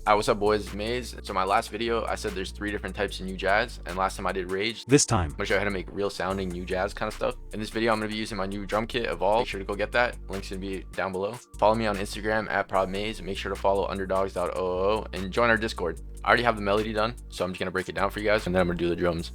Hi, what's up boys, Mayze. So my last video, I said there's 3 different types of newjazz, and last time I did rage. This time, I'm gonna show you how to make real sounding newjazz kind of stuff. In this video, I'm gonna be using my new drum kit, Evolve. Make sure to go get that. Link's gonna be down below. Follow me on Instagram at @ProdMayze. Make sure to follow underdogs.oo and join our Discord. I already have the melody done, so I'm just gonna break it down for you guys, and then I'm gonna do the drums.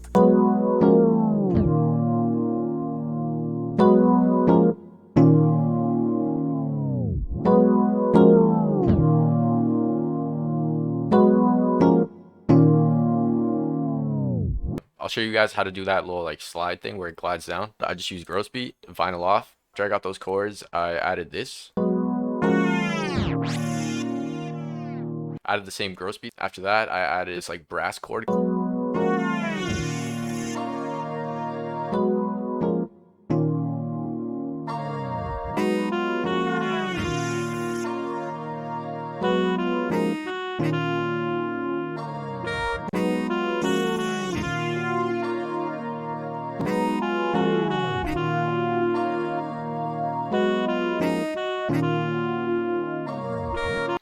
I'll show you guys how to do that little like slide thing where it glides down. I just use gross beat, vinyl off. After I got those chords, I added this. Added the same gross beat. After that, I added this like brass chord.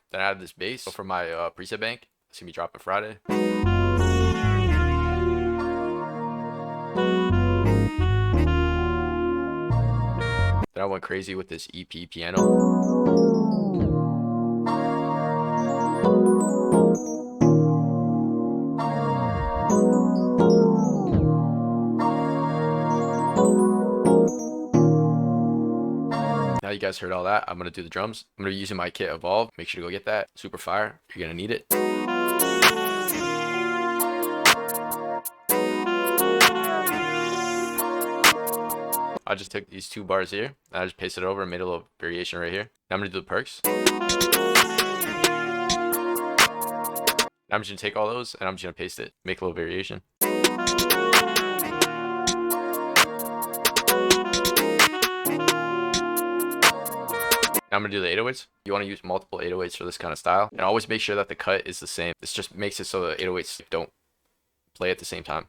Then I added this bass for my preset bank. It's gonna be dropping Friday. Then I went crazy with this EP piano. Now you guys heard all that, I'm gonna do the drums. I'm gonna be using my kit Evolve. Make sure to go get that. Super fire. You're gonna need it. I just took these 2 bars here and I just pasted it over and made a little variation right here. Now I'm gonna do the perks. Now I'm just gonna take all those and I'm just gonna paste it, make a little variation. Now I'm gonna do the 808s. You want to use multiple 808s for this kind of style, and always make sure that the cut is the same. This just makes it so the 808s don't play at the same time.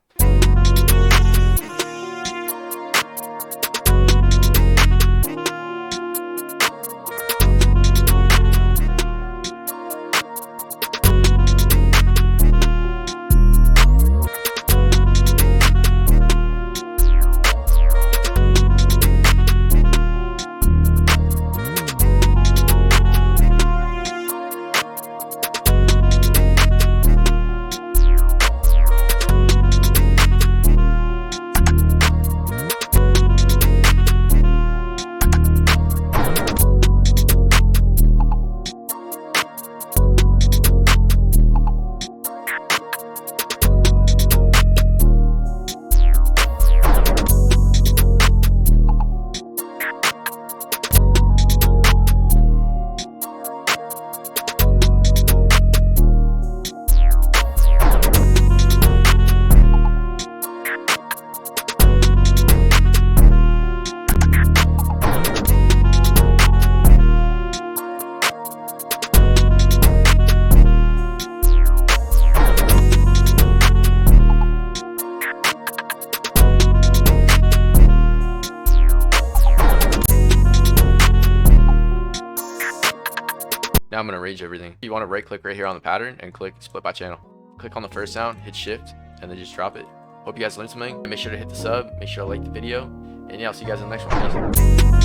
Now I'm gonna arrange everything. You want to right click right here on the pattern and click split by channel. Click on the first sound, hit shift, and then just drop it. Hope you guys learned something. Make sure to hit the sub, make sure to like the video, and yeah, I'll see you guys in the next one. Peace.